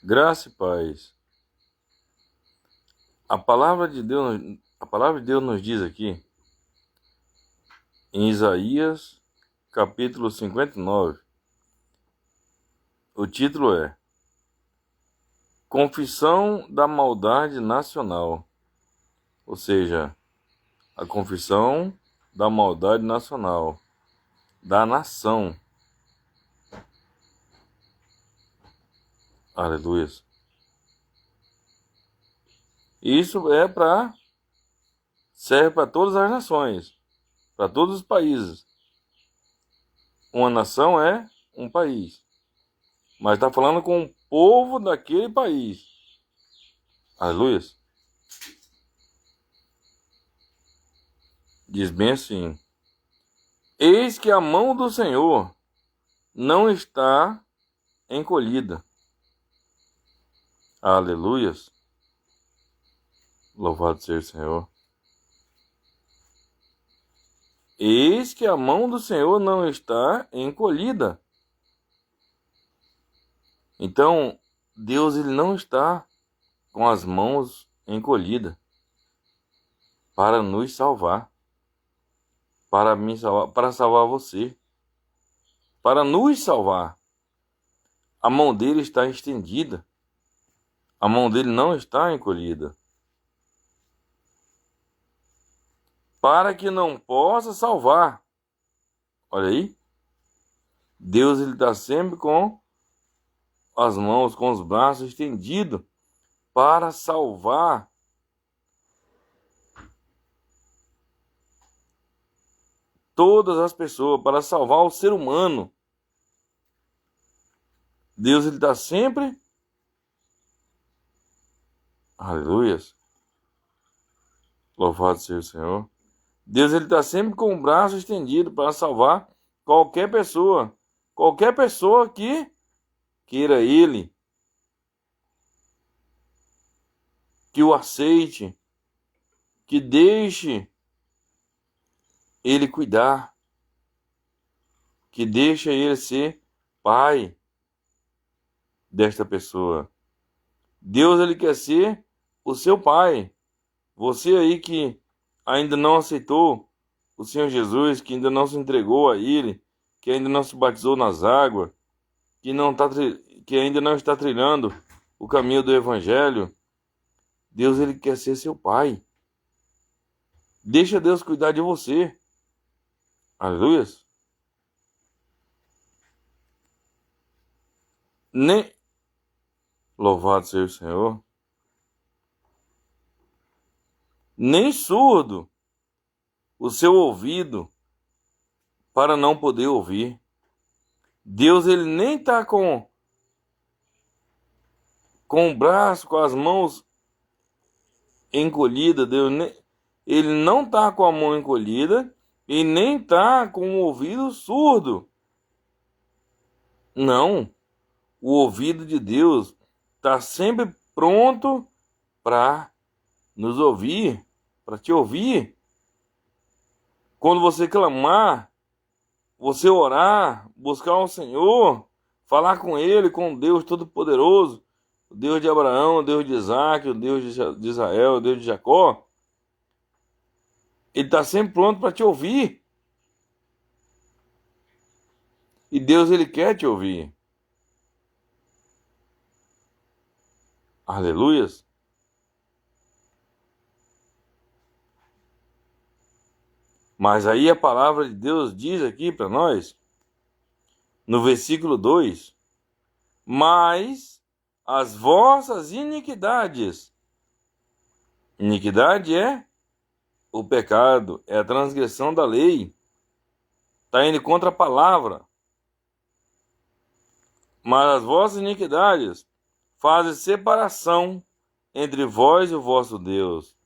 Graça e paz. A palavra de Deus nos diz aqui em Isaías, capítulo 59. O título é Confissão da Maldade Nacional, ou seja, a confissão da maldade nacional, da nação. Aleluia. Isso serve para todas as nações, para todos os países. Uma nação é um país, mas está falando com o povo daquele país. Aleluia. Diz bem assim: Eis que a mão do Senhor não está encolhida. Aleluias. Louvado seja o Senhor. Eis que a mão do Senhor não está encolhida. Então, Deus ele não está com as mãos encolhidas para nos salvar, para me salvar, para salvar você, para nos salvar. A mão dele está estendida. A mão dele não está encolhida, para que não possa salvar. Olha aí. Deus ele está sempre com as mãos, com os braços estendidos para salvar todas as pessoas, para salvar o ser humano. Deus ele está sempre, aleluias, louvado seja o Senhor. Deus ele está sempre com o braço estendido para salvar qualquer pessoa que queira ele, que o aceite, que deixe ele cuidar, que deixe ele ser pai desta pessoa. Deus ele quer ser o seu pai. Você aí que ainda não aceitou o Senhor Jesus, que ainda não se entregou a ele, que ainda não se batizou nas águas, que ainda não está trilhando o caminho do Evangelho, Deus ele quer ser seu pai. Deixa Deus cuidar de você. Aleluia. Nem louvado seja o Senhor. Nem surdo o seu ouvido para não poder ouvir. Deus ele nem está com o braço, com as mãos encolhidas. Ele não está com a mão encolhida e nem está com o ouvido surdo. Não. O ouvido de Deus está sempre pronto para nos ouvir, para te ouvir. Quando você clamar, você orar, buscar o Senhor, falar com Ele, com Deus Todo-Poderoso, o Deus de Abraão, o Deus de Isaac, o Deus de Israel, o Deus de Jacó, Ele está sempre pronto para te ouvir. E Deus, Ele quer te ouvir. Aleluias. Mas aí a palavra de Deus diz aqui para nós, no versículo 2, mas as vossas iniquidades. Iniquidade é o pecado, é a transgressão da lei. Está indo contra a palavra. Mas as vossas iniquidades fazem separação entre vós e o vosso Deus.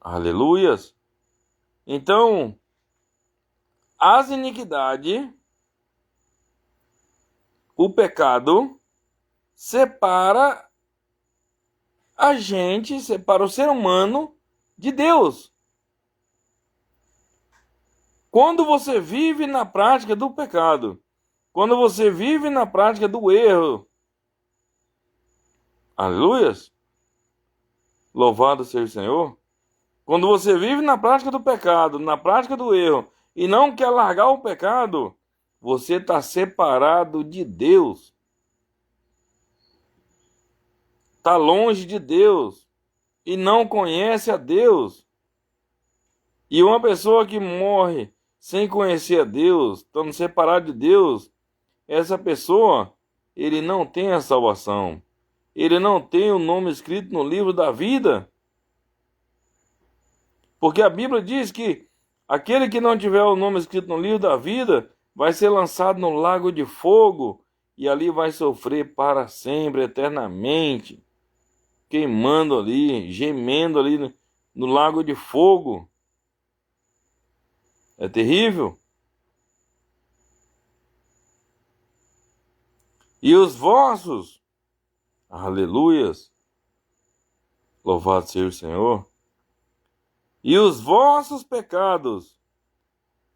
Aleluias. Então, as iniquidades, o pecado, separa a gente, separa o ser humano de Deus. Quando você vive na prática do pecado, quando você vive na prática do erro, Aleluias! Louvado seja o Senhor. Quando você vive na prática do pecado, na prática do erro, e não quer largar o pecado, você está separado de Deus. Está longe de Deus. E não conhece a Deus. E uma pessoa que morre sem conhecer a Deus, estando separado de Deus, essa pessoa, ele não tem a salvação. Ele não tem o nome escrito no livro da vida. Porque a Bíblia diz que aquele que não tiver o nome escrito no livro da vida vai ser lançado no lago de fogo e ali vai sofrer para sempre, eternamente, queimando ali, gemendo ali no lago de fogo. É terrível. E os vossos, aleluias, louvado seja o Senhor, e os vossos pecados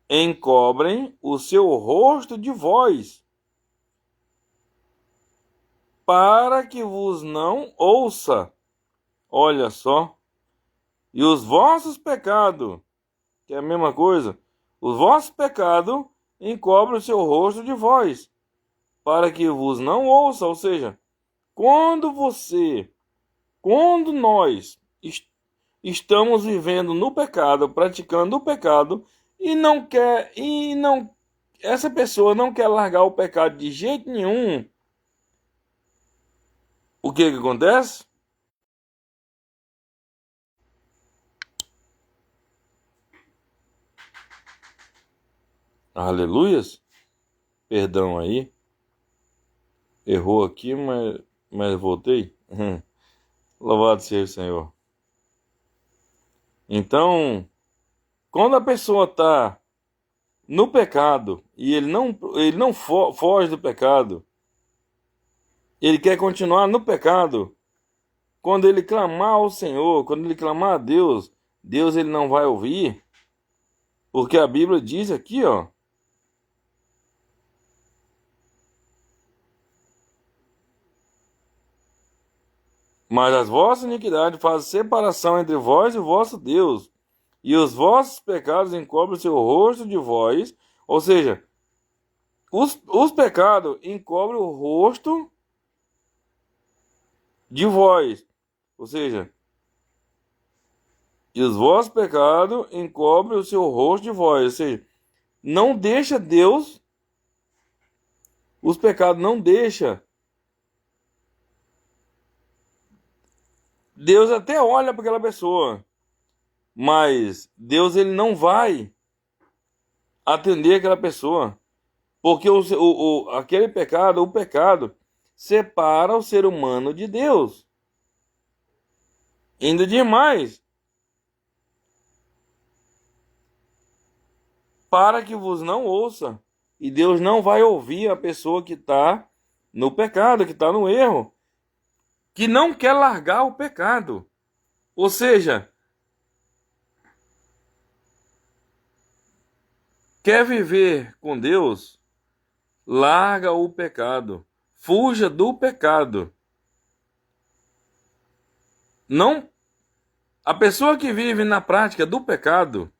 encobrem o seu rosto de vós, para que vos não ouça. Olha só. E os vossos pecados, que é a mesma coisa, os vossos pecados encobrem o seu rosto de vós, para que vos não ouça. Ou seja, quando nós estamos vivendo no pecado, praticando o pecado, essa pessoa não quer largar o pecado de jeito nenhum, o que que acontece? Aleluias. Perdão aí. Errou aqui, mas voltei. Louvado seja o Senhor. Então, quando a pessoa está no pecado e ele não foge do pecado, ele quer continuar no pecado, quando ele clamar ao Senhor, quando ele clamar a Deus, Deus ele não vai ouvir, porque a Bíblia diz aqui, ó, mas as vossas iniquidades fazem separação entre vós e o vosso Deus, e os vossos pecados encobrem o seu rosto de vós. Ou seja, os pecados encobrem o rosto de vós. Ou seja, e os vossos pecados encobrem o seu rosto de vós. Ou seja, não deixa Deus, os pecados não deixa. Deus até olha para aquela pessoa, mas Deus ele não vai atender aquela pessoa, porque aquele pecado, o pecado, separa o ser humano de Deus. Ainda demais, para que vos não ouça, e Deus não vai ouvir a pessoa que está no pecado, que está no erro, que não quer largar o pecado. Ou seja, quer viver com Deus, larga o pecado. Fuja do pecado. Não, a pessoa que vive na prática do pecado,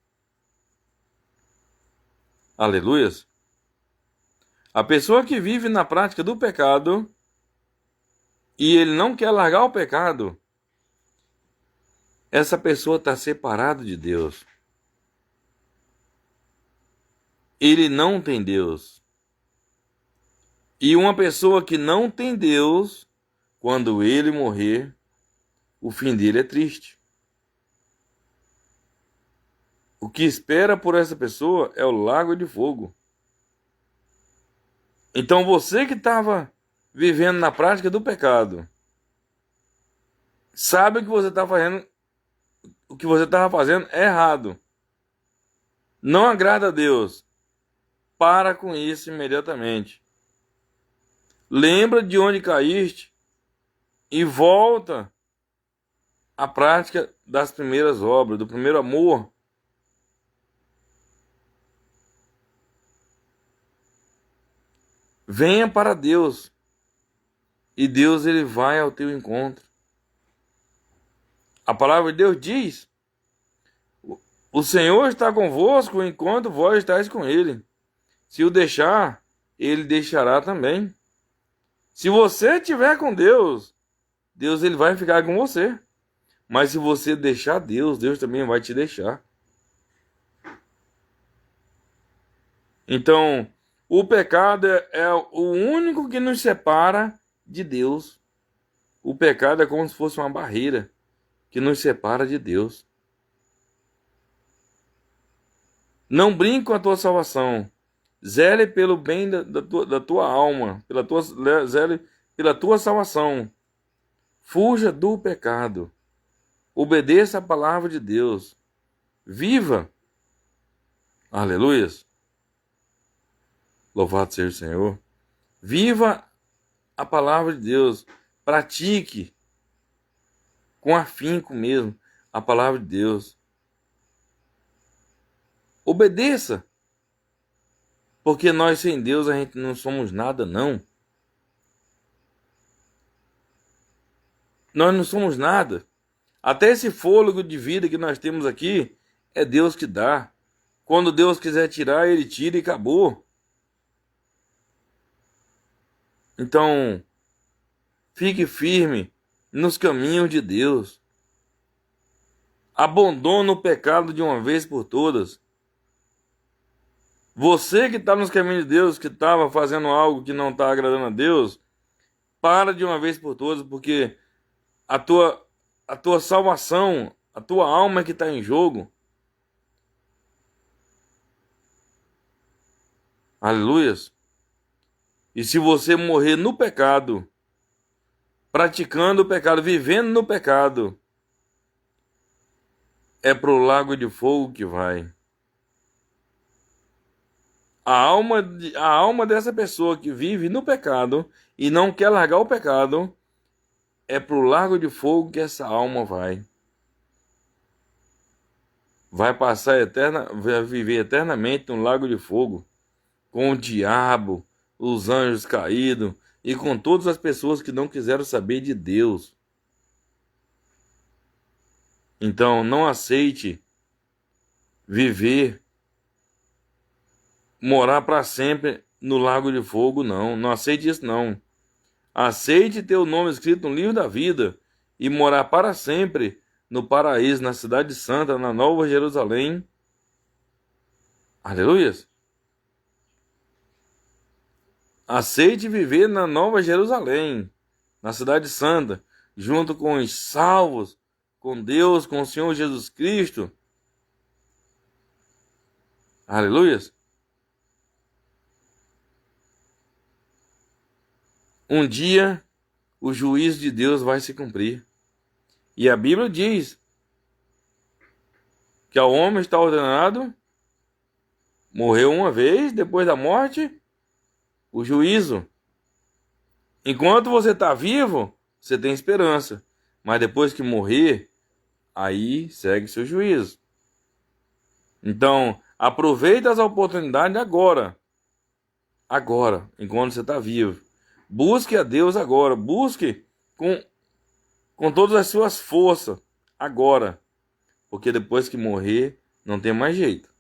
aleluias, a pessoa que vive na prática do pecado e ele não quer largar o pecado, essa pessoa está separada de Deus. Ele não tem Deus. E uma pessoa que não tem Deus, quando ele morrer, o fim dele é triste. O que espera por essa pessoa é o lago de fogo. Então você que estava vivendo na prática do pecado, sabe que você está fazendo, o que você estava fazendo é errado. Não agrada a Deus. Para com isso imediatamente. Lembra de onde caíste e volta à prática das primeiras obras, do primeiro amor. Venha para Deus. E Deus, ele vai ao teu encontro. A palavra de Deus diz: o Senhor está convosco enquanto vós estáis com ele. Se o deixar, ele deixará também. Se você estiver com Deus, Deus, ele vai ficar com você. Mas se você deixar Deus, Deus também vai te deixar. Então, o pecado é o único que nos separa de Deus. O pecado é como se fosse uma barreira que nos separa de Deus. Não brinque com a tua salvação. Zele pelo bem da tua alma, zele pela tua salvação. Fuja do pecado. Obedeça a palavra de Deus. Viva. Aleluias. Louvado seja o Senhor. Viva a palavra de Deus. Pratique com afinco mesmo a palavra de Deus. Obedeça. Porque nós sem Deus a gente não somos nada, não. Nós não somos nada. Até esse fôlego de vida que nós temos aqui é Deus que dá. Quando Deus quiser tirar, ele tira e acabou. Então, fique firme nos caminhos de Deus. Abandone o pecado de uma vez por todas. Você que está nos caminhos de Deus, que estava fazendo algo que não está agradando a Deus, para de uma vez por todas, porque a tua salvação, a tua alma é que está em jogo. Aleluias. E se você morrer no pecado, praticando o pecado, vivendo no pecado, é pro lago de fogo que vai. A alma dessa pessoa que vive no pecado e não quer largar o pecado, é pro lago de fogo que essa alma vai. Vai vai viver eternamente no lago de fogo, com o diabo, os anjos caídos e com todas as pessoas que não quiseram saber de Deus. Então, não aceite morar para sempre no lago de fogo, não. Não aceite isso, não. Aceite ter o nome escrito no livro da vida e morar para sempre no paraíso, na cidade santa, na Nova Jerusalém. Aleluias. Aceite viver na Nova Jerusalém, na cidade santa, junto com os salvos, com Deus, com o Senhor Jesus Cristo. Aleluias. Um dia o juízo de Deus vai se cumprir. E a Bíblia diz que ao homem está ordenado morrer uma vez, depois da morte, o juízo. Enquanto você está vivo, você tem esperança. Mas depois que morrer, aí segue seu juízo. Então, aproveite as oportunidades agora. Agora, enquanto você está vivo. Busque a Deus agora. Busque com todas as suas forças agora. Porque depois que morrer, não tem mais jeito.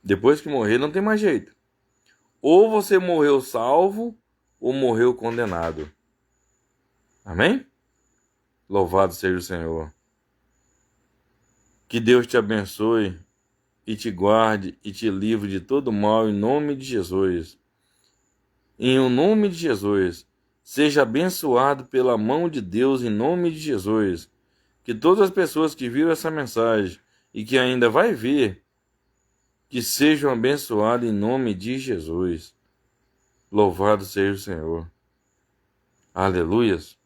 Depois que morrer, não tem mais jeito. Ou você morreu salvo, ou morreu condenado. Amém? Louvado seja o Senhor. Que Deus te abençoe e te guarde e te livre de todo mal em nome de Jesus. Em o nome de Jesus, seja abençoado pela mão de Deus em nome de Jesus. Que todas as pessoas que viram essa mensagem e que ainda vai ver, que sejam abençoadas em nome de Jesus. Louvado seja o Senhor. Aleluias.